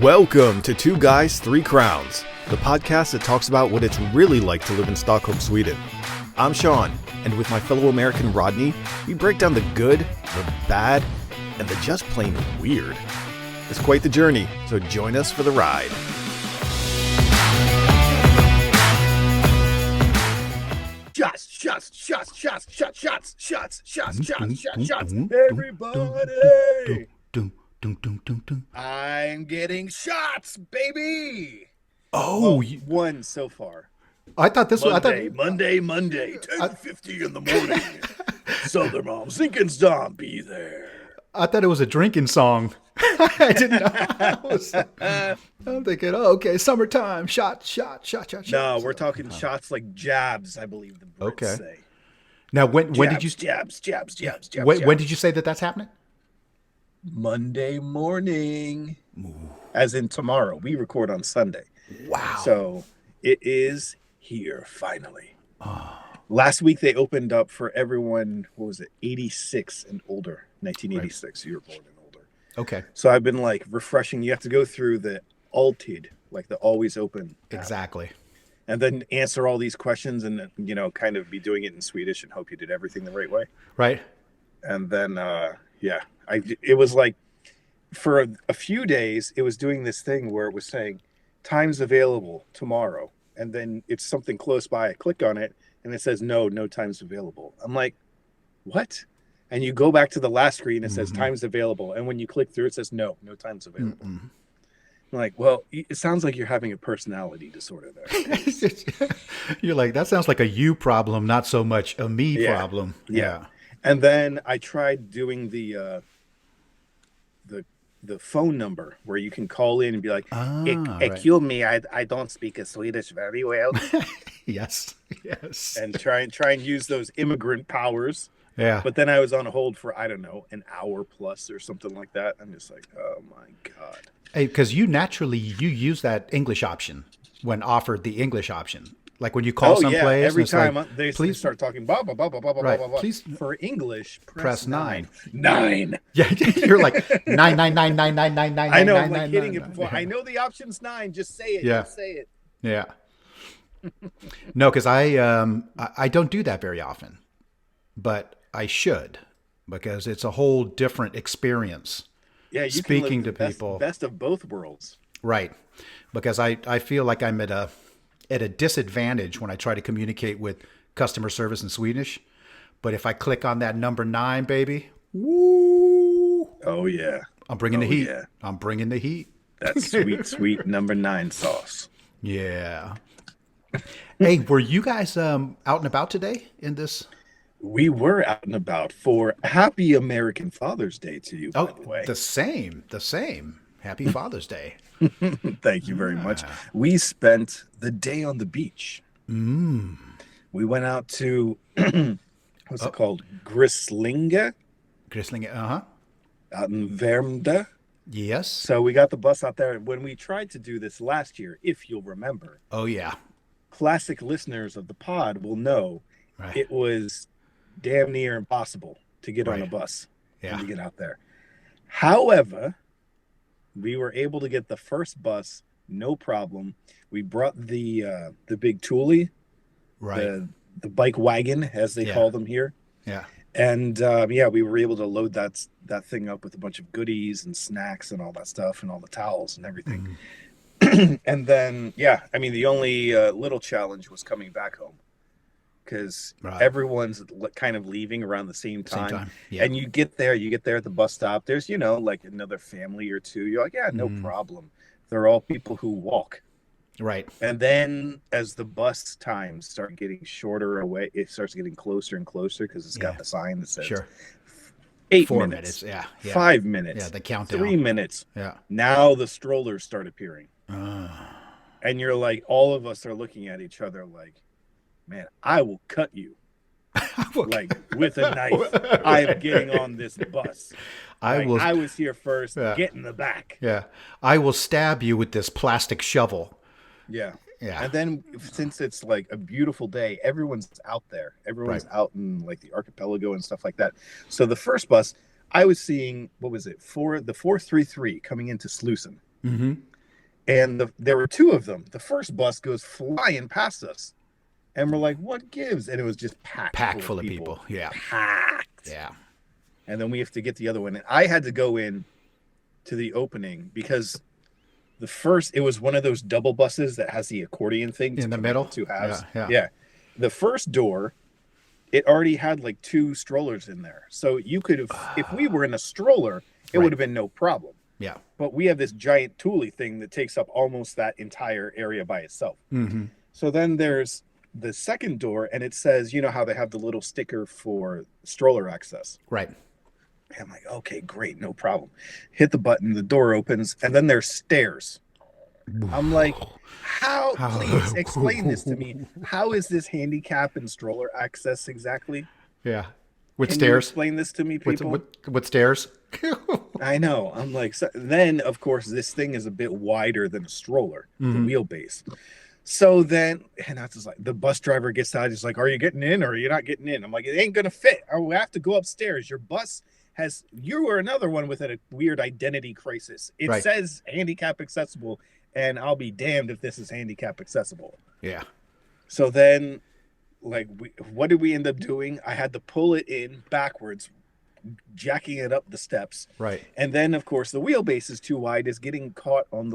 Welcome to Two Guys, Three Crowns, the podcast that talks about what it's really like to live in Stockholm, Sweden. I'm Sean, and with my fellow American Rodney, we break down the good, the bad, and the just plain weird. It's quite the journey, so join us for the ride. Shots. Everybody! I'm getting shots, baby! Oh, well, one so far. I thought this was Monday, 10:50 in the morning. Southern Mom, Zinkins Dom, be there. I thought it was a drinking song. I didn't know. I'm thinking, oh, okay, summertime, shot. No, we're talking shots like jabs, I believe the Brits say. Now, when did you jabs? When did you say that that's happening? Monday morning, as in tomorrow. We record on Sunday. Wow! So it is here finally. Last week they opened up for everyone. What was it? 86 and older. 1986. Right. You were born and older. Okay. So I've been like refreshing. You have to go through the Altid, like the always open. Exactly. And then answer all these questions, and kind of be doing it in Swedish and hope you did everything the right way. Right. And then it was like for a few days it was doing this thing where it was saying times available tomorrow, and then it's something close by. I click on it and it says no times available. I'm like, what? And you go back to the last screen, it says times available, and when you click through it says no times available. I'm like, well, it sounds like you're having a personality disorder there. You're like, that sounds like a you problem, not so much a me problem. Yeah. And then I tried doing the phone number where you can call in and be like, excuse me, I don't speak Swedish very well. Yes. And try and use those immigrant powers. Yeah. But then I was on hold for, I don't know, an hour plus or something like that. I'm just like, oh my God. Hey, because you use that English option when offered the English option. Like when you call someplace. Every time like, they start talking blah, blah, blah, blah, blah, right. blah, blah. Please, for English, press 9. 9. Yeah, you're like 9. I know, I'm like hitting it before. I know the option's 9. Just say it. Yeah. Just say it. Yeah. No, because I don't do that very often, but I should, because it's a whole different experience. Yeah, you speaking can live to people. Best of both worlds. Right. Because I feel like I'm at a disadvantage when I try to communicate with customer service in Swedish. But if I click on that number 9, baby, woo! Oh yeah. I'm bringing the heat. Yeah. I'm bringing the heat. That sweet number 9 sauce. Yeah. Hey, were you guys out and about today in this? We were out and about for Happy American Father's Day to you, by the way. The same. Happy Father's Day. Thank you very much. We spent the day on the beach. We went out to, what's it called? Grislinge, uh-huh. Out in Värmdö. Yes. So we got the bus out there. When we tried to do this last year, if you'll remember. Oh, yeah. Classic listeners of the pod will know It was damn near impossible to get on a bus and to get out there. However, we were able to get the first bus, no problem. We brought the big Thule, the bike wagon, as they call them here. Yeah. And we were able to load that thing up with a bunch of goodies and snacks and all that stuff and all the towels and everything. And then, the only little challenge was coming back home. Because everyone's kind of leaving around the same time. Yeah. And you get there at the bus stop. There's, like another family or two. You're like, no problem. They're all people who walk. Right. And then as the bus times start getting shorter away, it starts getting closer and closer because it's got the sign that says 4 minutes. Yeah. 5 minutes. Yeah, the countdown. 3 minutes. Yeah. Now the strollers start appearing. And you're like, all of us are looking at each other like, man, I will cut you like with a knife. I am getting on this bus. I was here first. Get in the back. Yeah. I will stab you with this plastic shovel. Yeah. Yeah. And then since it's like a beautiful day, everyone's out there. Everyone's out in like the archipelago and stuff like that. So the first bus, I was seeing, what was it? The 433 coming into Slusen. And there were two of them. The first bus goes flying past us. And we're like, what gives? And it was just Packed full of people. Yeah. Packed. Yeah. And then we have to get the other one. And I had to go in to the opening because it was one of those double buses that has the accordion thing In the middle? two halves. Yeah. The first door, it already had like two strollers in there. So you could have, if we were in a stroller, it would have been no problem. Yeah. But we have this giant Thule thing that takes up almost that entire area by itself. Mm-hmm. So then there's the second door, and it says, you know how they have the little sticker for stroller access. Right. I'm like, okay, great, no problem. Hit the button, the door opens, and then there's stairs. I'm like, please explain this to me. How is this handicap and stroller access exactly? Yeah. With Can stairs? you explain this to me, people? With stairs? I know. I'm like, so then, of course, this thing is a bit wider than a stroller, the wheelbase. So then, and I was like, the bus driver gets out. He's like, are you getting in or are you not getting in? I'm like, it ain't going to fit. I will have to go upstairs. Your bus you are another one with a weird identity crisis. It says handicap accessible, and I'll be damned if this is handicap accessible. Yeah. So then, like, what did we end up doing? I had to pull it in backwards, jacking it up the steps. Right. And then, of course, the wheelbase is too wide. Is getting caught on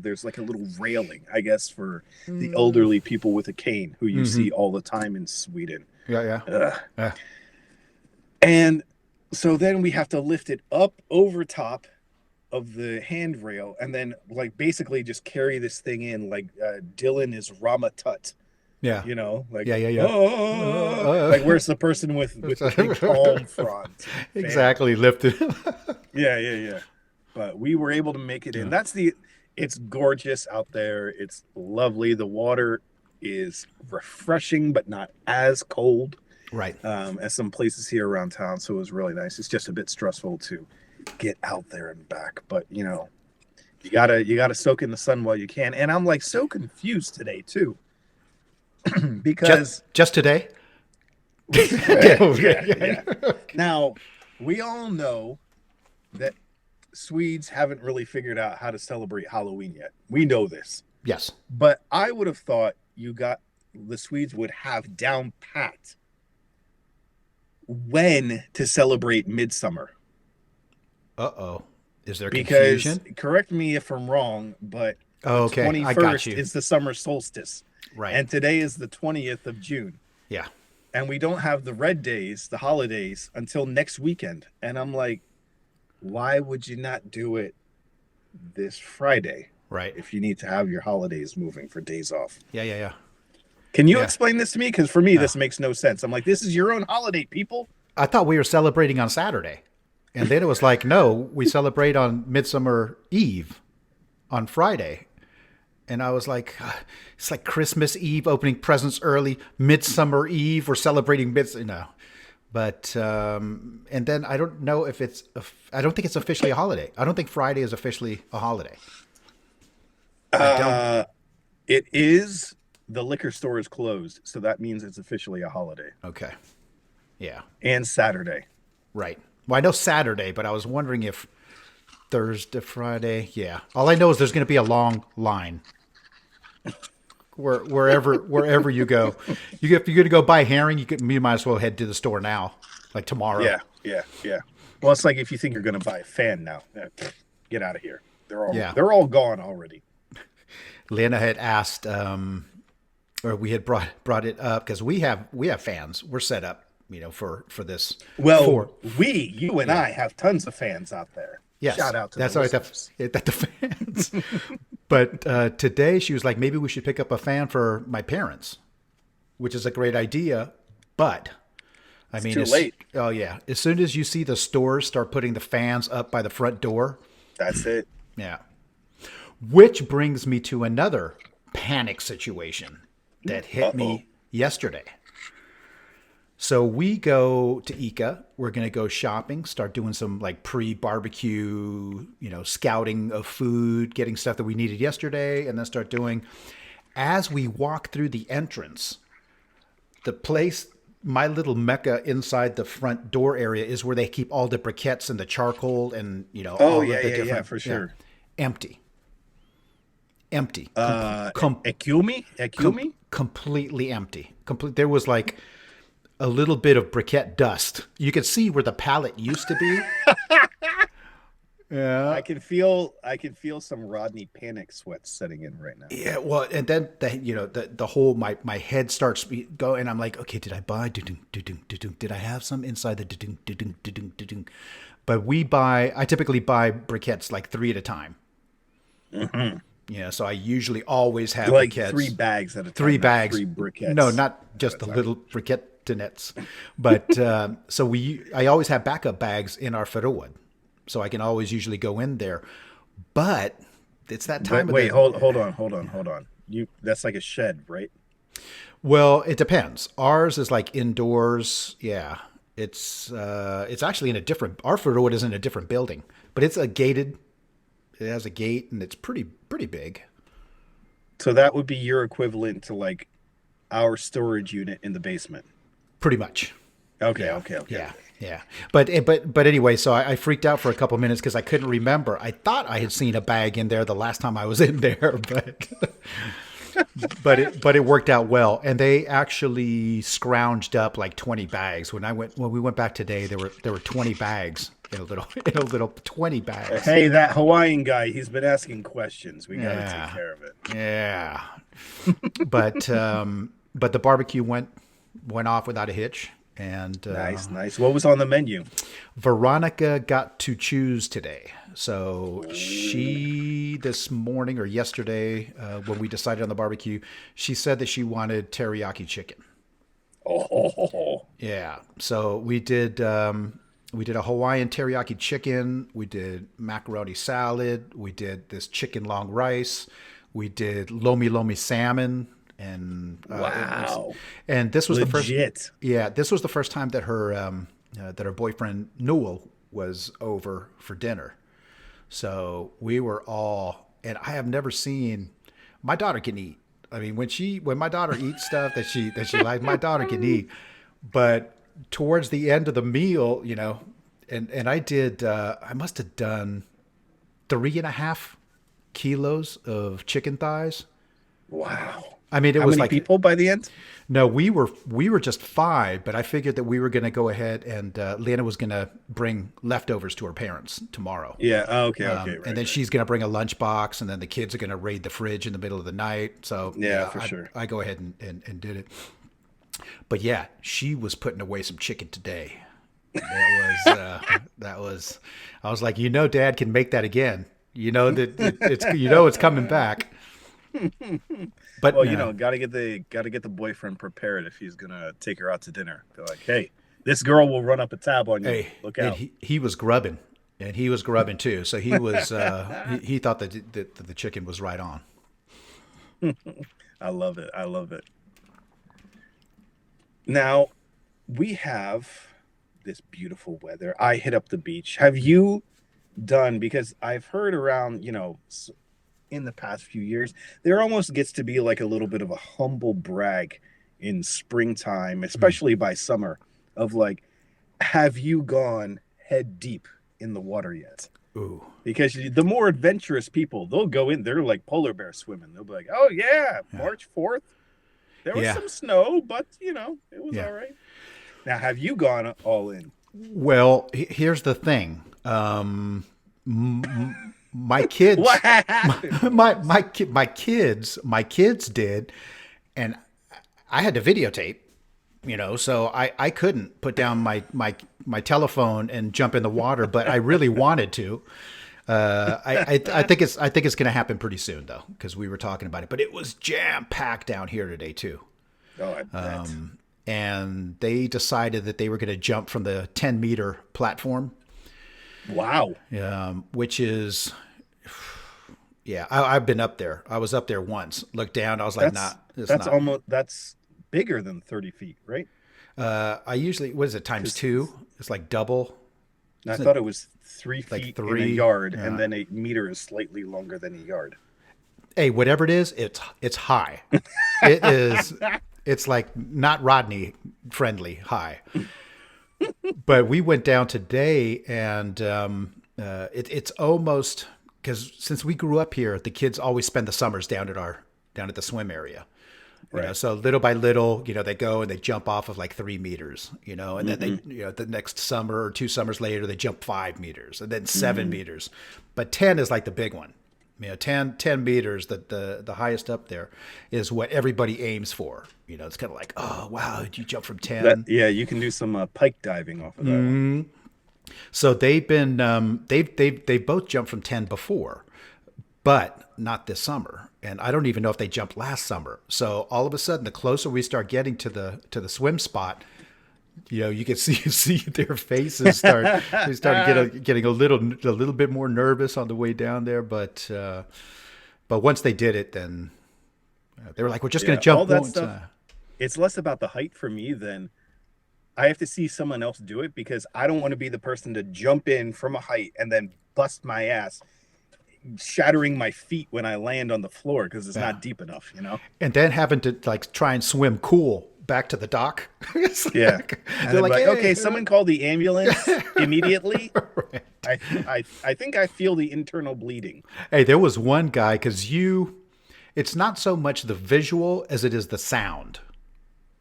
there's like a little railing, I guess, for the elderly people with a cane who you see all the time in Sweden. Yeah. And so then we have to lift it up over top of the handrail and then like basically just carry this thing in like Dylan is Rama Tut. Yeah. You know, like yeah. Like where's the person with the big palm front? Exactly, lifted. Yeah. But we were able to make it in. It's gorgeous out there. It's lovely. The water is refreshing but not as cold. Right. As some places here around town, so it was really nice. It's just a bit stressful to get out there and back, but you know, you gotta soak in the sun while you can. And I'm like so confused today too, because just today. Yeah. Now we all know that Swedes haven't really figured out how to celebrate Halloween yet. We know this. Yes. But I would have thought the Swedes would have down pat when to celebrate Midsummer. Uh-oh. Is there Because, confusion? correct me if I'm wrong, but the 21st is the summer solstice. Right. And today is the 20th of June. Yeah. And we don't have the red days, the holidays, until next weekend. And I'm like, why would you not do it this Friday? Right. If you need to have your holidays moving for days off. Yeah. Can you explain this to me? Because for me, this makes no sense. I'm like, this is your own holiday, people. I thought we were celebrating on Saturday. And then it was like, no, we celebrate on Midsummer Eve on Friday. And I was like, it's like Christmas Eve, opening presents early, Midsummer Eve, we're celebrating no. But, and then I don't know if I don't think it's officially a holiday. I don't think Friday is officially a holiday. It is. The liquor store is closed, so that means it's officially a holiday. Okay. Yeah. And Saturday. Right. Well, I know Saturday, but I was wondering if Thursday, Friday. Yeah. All I know is there's going to be a long line wherever you go. If you're going to go buy herring, you might as well head to the store now, like tomorrow. Yeah. Well, it's like if you think you're going to buy a fan now, get out of here. They're all gone already. Lena had asked, or we had brought it up because we have fans. We're set up, for this. Well, you and I have tons of fans out there. Yes, shout out to that's the right. The fans. But today she was like, maybe we should pick up a fan for my parents, which is a great idea. But it's too late. Oh yeah, as soon as you see the stores start putting the fans up by the front door, that's it. Yeah. Which brings me to another panic situation that hit me yesterday. So we go to Ica. We're going to go shopping, start doing some like pre-barbecue, scouting of food, getting stuff that we needed yesterday, and then start doing. As we walk through the entrance, the place, my little mecca inside the front door area is where they keep all the briquettes and the charcoal and, all of the different. For sure. Empty. empty. Ekumi? Completely empty. There was like a little bit of briquette dust. You could see where the pallet used to be. Yeah. I can feel some Rodney panic sweats setting in right now. Yeah, well, and then the whole my head starts go, and I'm like, okay, did I buy? Did I have some inside the? But I typically buy briquettes like 3 at a time. Mm-hmm. Yeah, so I usually always have like briquettes. 3 bags at a time. 3 bags. 3 briquettes. No, not just the little briquettinettes. But I always have backup bags in our Ferrowood. So I can always usually go in there. But it's that time of wait, hold on. That's like a shed, right? Well, it depends. Ours is like indoors. Yeah. It's actually in our Ferrowood is in a different building, but it's it has a gate, and it's pretty big. So that would be your equivalent to like our storage unit in the basement. Pretty much. Okay. Yeah. But anyway, so I freaked out for a couple minutes because I couldn't remember. I thought I had seen a bag in there the last time I was in there, but it worked out well. And they actually scrounged up like 20 bags. When we went back today, there were 20 bags in a little 20 bags. Hey, that Hawaiian guy, he's been asking questions. We got to take care of it. Yeah. But the barbecue went off without a hitch. And nice. What was on the menu? Veronica got to choose today. So she, this morning or yesterday, when we decided on the barbecue, she said that she wanted teriyaki chicken. Oh. Yeah. So we did a Hawaiian teriyaki chicken. We did macaroni salad. We did this chicken long rice. We did lomi salmon. And wow! And this was legit. This was the first time that her boyfriend Newell was over for dinner. So we were all, and I have never seen. My daughter can eat. I mean, when my daughter eats stuff that she likes, my daughter can eat. But towards the end of the meal, and I must have done 3.5 kilos of chicken thighs. Wow. I mean, How many people by the end? No, we were just 5, but I figured that we were going to go ahead and Lena was going to bring leftovers to her parents tomorrow. Yeah. Okay. Right, and then she's going to bring a lunchbox, and then the kids are going to raid the fridge in the middle of the night. So for sure. I go ahead and did it. But yeah, she was putting away some chicken today. That was. I was like, Dad can make that again. It's coming back. But gotta get the boyfriend prepared if he's gonna take her out to dinner. They're like, hey, this girl will run up a tab on you. Hey, look out! He was grubbing, and he was grubbing too. So he was he thought that the chicken was right on. I love it. Now we have this beautiful weather. I hit up the beach. Have you done? Because I've heard around, in the past few years, there almost gets to be like a little bit of a humble brag in springtime, especially by summer, of like, have you gone head deep in the water yet? Ooh. Because the more adventurous people, they'll go in, they're like polar bear swimming. They'll be like, oh yeah. March 4th, there was some snow, but it was all right. Now, have you gone all in? Well, here's the thing. My kids, what happened? my kids did, and I had to videotape, so I couldn't put down my telephone and jump in the water, but I really wanted to. I think it's going to happen pretty soon though, because we were talking about it, but it was jam packed down here today too. Oh, I bet. And they decided that they were going to jump from the 10-meter platform. Wow. Which is, I've been up there. I was up there once. Looked down. I was like, that's bigger than 30 feet, right? I usually, what is it, times 2? It's like double. I thought it was 3 feet like in a yard, and then a meter is slightly longer than a yard. Hey, whatever it is, it's high. It is. It's like not Rodney friendly high. But we went down today, and it's almost because since we grew up here, the kids always spend the summers down at the swim area. You know, so little by little, you know, they go and they jump off of like 3 meters, you know, and then they, you know, the next summer or 2 summers later, they jump 5 meters and then 7 meters. But 10 is like the big one. You know, 10 meters, the highest up there is what everybody aims for. You know, it's kind of like, oh, wow, did you jump from 10? You can do some pike diving off of that one. So they've been, they've both jumped from 10 before, but not this summer. And I don't even know if they jumped last summer. So all of a sudden, the closer we start getting to the swim spot, you know, you can see their faces start getting a little bit more nervous on the way down there. But once they did it, then they were like, we're just going to jump. All that stuff. It's less about the height for me than I have to see someone else do it, because I don't want to be the person to jump in from a height and then bust my ass, shattering my feet when I land on the floor because it's not deep enough, you know? And then having to like try and swim cool back to the dock. And they're like, hey, okay, someone call the ambulance immediately. Right. I think I feel the internal bleeding. Hey, there was one guy, because it's not so much the visual as it is the sound.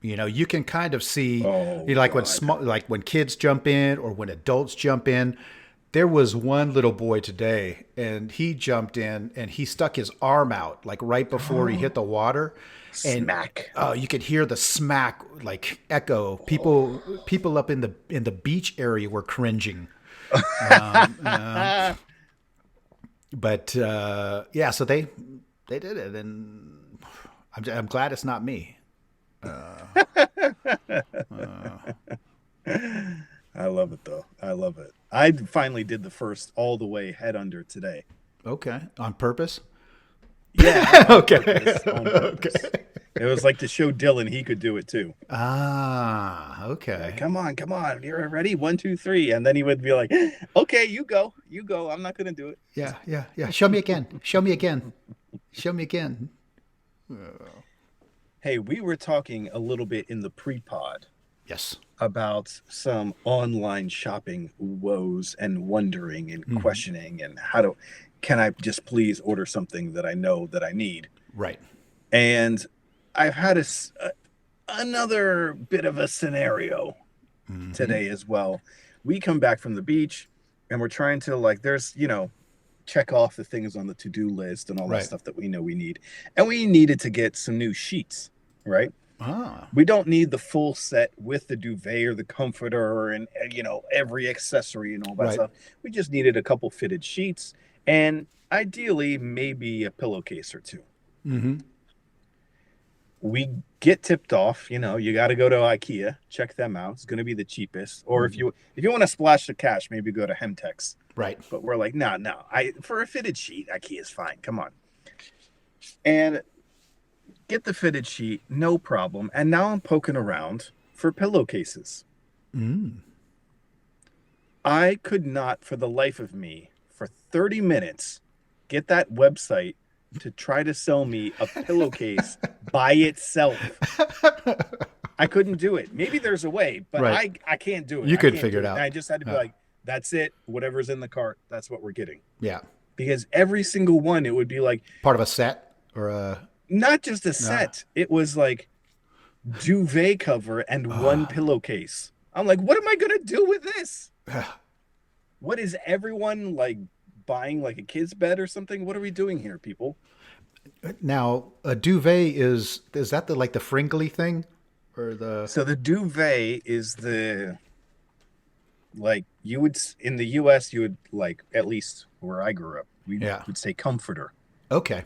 You know, you can kind of see, you know, like when kids jump in or when adults jump in. There was one little boy today, and he jumped in and he stuck his arm out like right before he hit the water. And smack. Oh, you could hear the smack like echo. People up in the beach area were cringing. But so they did it, and I'm glad it's not me. I love it though. I love it. I finally did the first all the way head under today. Okay. On purpose? Yeah. Okay. On purpose. Okay. It was like to show Dylan he could do it too. Ah, okay. Like, come on. You're ready? 1, 2, 3. And then he would be like, okay, you go. I'm not going to do it. Yeah. Show me again. Hey, we were talking a little bit in the pre-pod. Yes. About some online shopping woes and wondering and questioning and can I just please order something that I know that I need? Right. And I've had another bit of a scenario today as well. We come back from the beach and we're trying to there's, check off the things on the to-do list and all that stuff that we know we need. And we needed to get some new sheets, right? We don't need the full set with the duvet or the comforter and every accessory and all that stuff. We just needed a couple fitted sheets and ideally maybe a pillowcase or 2. We get tipped off, you got to go to IKEA, check them out. It's going to be the cheapest. Or if you want to splash the cash, maybe go to Hemtex. Right. But we're like, no. For a fitted sheet, IKEA is fine. Come on. And get the fitted sheet, no problem. And now I'm poking around for pillowcases. I could not, for the life of me, for 30 minutes, get that website to try to sell me a pillowcase by itself. I couldn't do it. Maybe there's a way, but I can't do it. You couldn't figure it out. And I just had to be like, that's it. Whatever's in the cart, that's what we're getting. Yeah. Because every single one, it would be like part of a set or a... Not just a set. It was like duvet cover and one pillowcase. I'm like, what am I going to do with this? What is everyone like buying like a kid's bed or something? What are we doing here, people? Now, a duvet is that the fringly thing or the... So the duvet is you would, in the US, you would at least where I grew up, we would say comforter. Okay.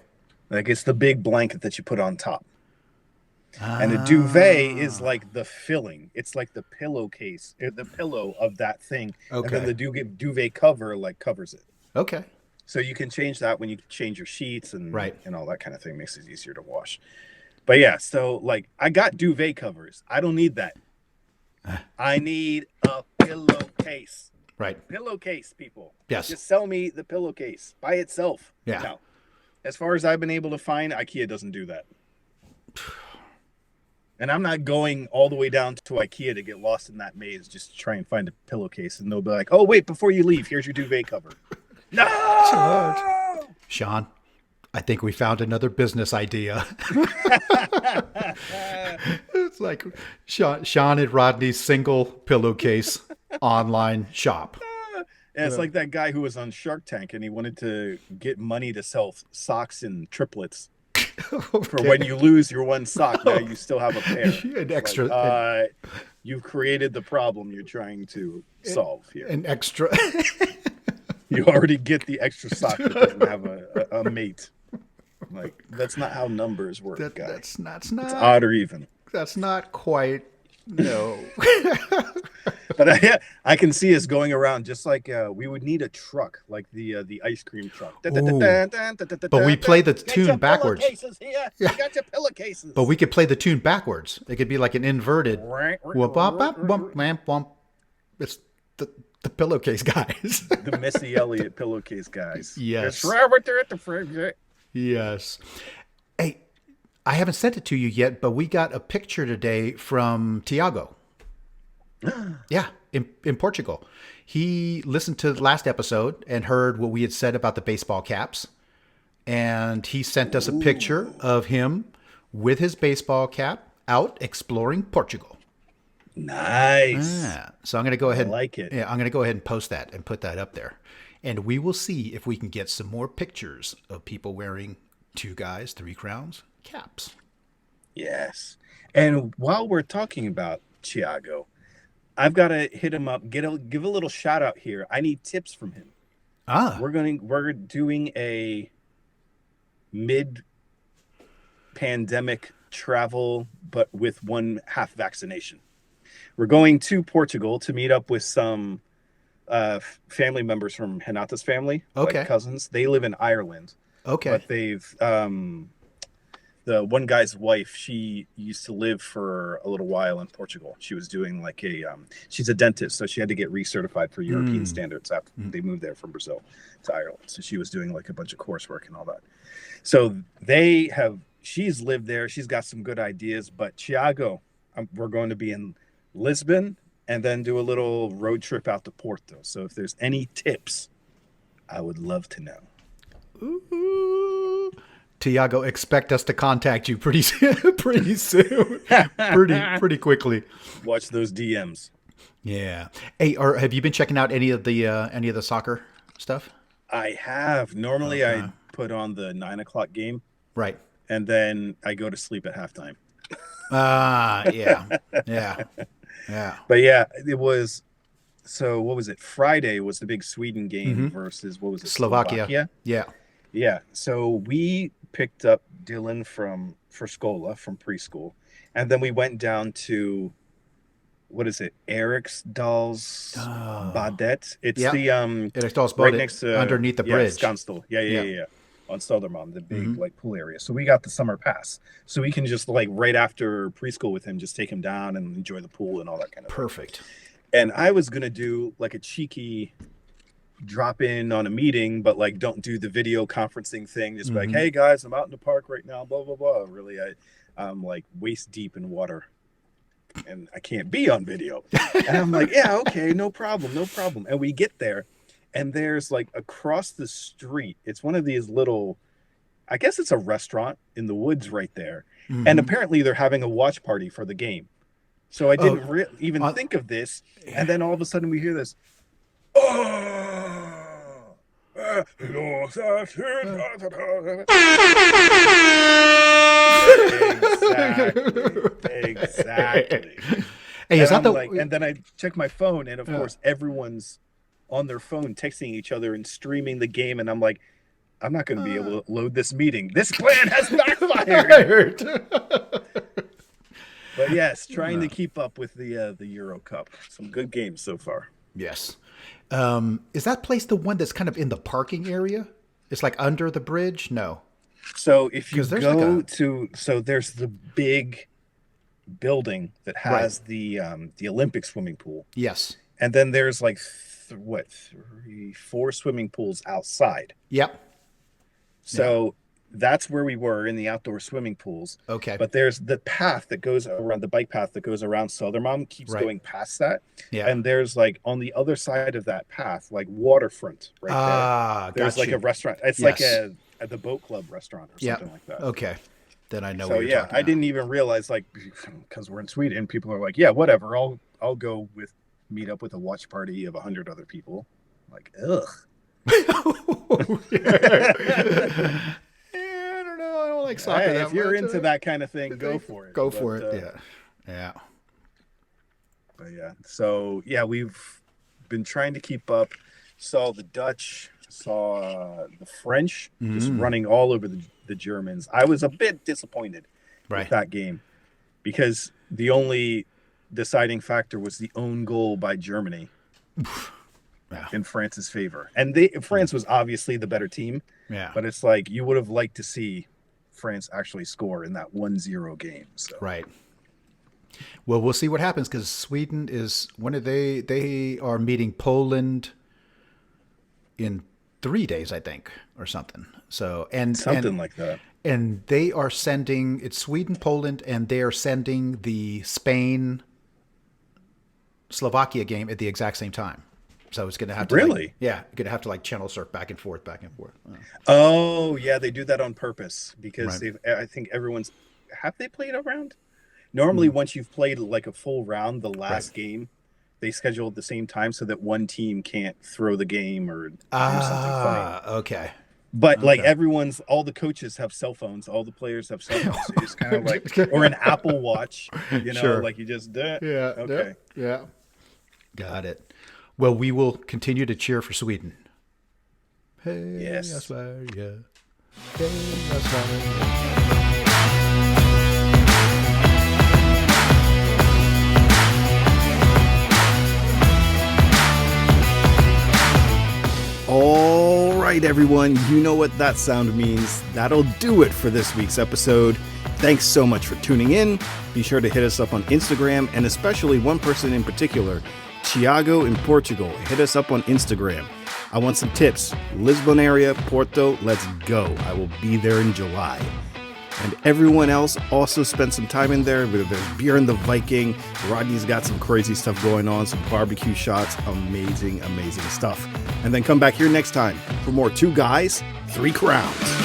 Like it's the big blanket that you put on top. And a duvet is like the filling. It's like the pillowcase, the pillow of that thing. Okay. And then the duvet cover covers it. Okay. So you can change that when you change your sheets and all that kind of thing. Makes it easier to wash. But yeah, so I got duvet covers. I don't need that. I need a pillowcase. Right. Pillowcase, people. Yes. Just sell me the pillowcase by itself. Yeah. Now, as far as I've been able to find, IKEA doesn't do that. And I'm not going all the way down to IKEA to get lost in that maze just to try and find a pillowcase. And they'll be like, oh, wait, before you leave, here's your duvet cover. No! Sean, I think we found another business idea. It's like Sean and Rodney's single pillowcase online shop. Yeah, it's like that guy who was on Shark Tank and he wanted to get money to sell socks in triplets. For when you lose your one sock, now you still have a pair. An extra. Like, you've created the problem you're trying to solve here. An extra. You already get the extra sock that doesn't have a mate. Like, that's not how numbers work, guys. That's not. It's odd or even. That's not quite. No. But I can see us going around just like we would need a truck, like the ice cream truck. But we play the tune backwards. Yeah. You got your pillowcases. But we could play the tune backwards. It could be like an inverted. It's the pillowcase guys. The Missy Elliott pillowcase guys. Yes. It's right there at the fridge. Yes. Hey, I haven't sent it to you yet, but we got a picture today from Tiago. Yeah, in Portugal. He listened to the last episode and heard what we had said about the baseball caps. And he sent us a picture of him with his baseball cap out exploring Portugal. Nice. So I'm going to go ahead. I like it. Yeah, I'm going to go ahead and post that and put that up there. And we will see if we can get some more pictures of people wearing 2 guys, 3 crowns caps. Yes. And while we're talking about Tiago, I've got to hit him up, give a little shout out here. I need tips from him. We're doing a mid-pandemic travel, but with 1/2 vaccination. We're going to Portugal to meet up with some family members from Renata's family, like cousins. They live in Ireland. Okay. But they've the one guy's wife, she used to live for a little while in Portugal. She was doing like she's a dentist, so she had to get recertified for European standards after they moved there from Brazil to Ireland. So she was doing like a bunch of coursework and all that. So she's lived there. She's got some good ideas, but Tiago, we're going to be in Lisbon and then do a little road trip out to Porto. So if there's any tips, I would love to know. Ooh. Tiago, expect us to contact you pretty soon, pretty quickly. Watch those DMs. Yeah. Hey, or have you been checking out any of the soccer stuff? I have. Normally, I put on the 9:00 game, right, and then I go to sleep at halftime. Yeah. But yeah, it was. So what was it? Friday was the big Sweden game versus what was it? Slovakia. Yeah. So we picked up Dylan for Scola from preschool, and then we went down to what is it? Eriksdal's Badet. It's the Eriksdal's right next to underneath the bridge. Skanstel. Yeah. On Stödermalm, the big like pool area. So we got the summer pass, so we can just like right after preschool with him, just take him down and enjoy the pool and all that kind of Perfect. Thing. And I was gonna do like a cheeky drop in on a meeting, but like don't do the video conferencing thing. Just be like, hey guys, I'm out in the park right now. Blah blah blah. Really, I'm like waist deep in water, and I can't be on video. And I'm like, yeah, okay, no problem. And we get there. And there's like across the street, it's one of these little, I guess it's a restaurant in the woods right there. And apparently they're having a watch party for the game. So I didn't even think of this. And then all of a sudden we hear this. Exactly. Hey, is that and then I check my phone, and of course everyone's on their phone texting each other and streaming the game, and I'm like, I'm not going to be able to load this meeting. This plan has backfired. But yes, trying to keep up with the Euro Cup. Some good games so far. Yes. Is that place the one that's kind of in the parking area? It's like under the bridge? No. So if you go so there's the big building that has the Olympic swimming pool. Yes. And then there's like 4 swimming pools outside. Yep. So that's where we were in the outdoor swimming pools. Okay. But there's the path that goes around, the bike path that goes around Southermont keeps Right. going past that. Yeah. And there's like on the other side of that path, like waterfront right there. There's got like you. a restaurant. It's Yes. like at the boat club restaurant or something like that. Okay. Then I know So what you're yeah, talking I about. didn't even realize, like, because we're in Sweden, people are like, yeah, whatever. I'll go meet up with a watch party of 100 other people. Like, ugh. I don't know. I don't like soccer Hey, that if you're much. into that kind of thing, go for it. Go for But, it. Yeah. But yeah, so yeah, we've been trying to keep up. Saw the Dutch, saw the French just running all over the Germans. I was a bit disappointed with that game because the only deciding factor was the own goal by Germany in France's favor. And France was obviously the better team. Yeah. But it's like you would have liked to see France actually score in that 1-0 game. So. Right. Well, we'll see what happens because Sweden is they are meeting Poland in 3 days, I think, or something. So something like that. And they are sending it's Sweden, Poland, and they are sending the Spain Slovakia game at the exact same time. So it's going to have to really, you're going to have to like channel surf back and forth. Oh yeah, they do that on purpose because I think have they played a round? Normally, once you've played like a full round, the last game, they schedule at the same time so that one team can't throw the game or do something funny. Okay. But like all the coaches have cell phones, all the players have cell phones. So you just kind of like, or an Apple Watch, like you just did. Yeah. Okay. Yeah. Got it. Well, we will continue to cheer for Sweden. Hey, yes. Sverige. Hey, Sverige. All right, everyone, you know what that sound means. That'll do it for this week's episode. Thanks so much for tuning in. Be sure to hit us up on Instagram, and especially one person in particular, Thiago in Portugal. Hit us up on Instagram. I want some tips. Lisbon area, Porto, let's go. I will be there in July. And everyone else also spent some time in there. There's beer in the Viking. Rodney's got some crazy stuff going on, some barbecue shots. Amazing, amazing stuff. And then come back here next time for more Two Guys, Three Crowns.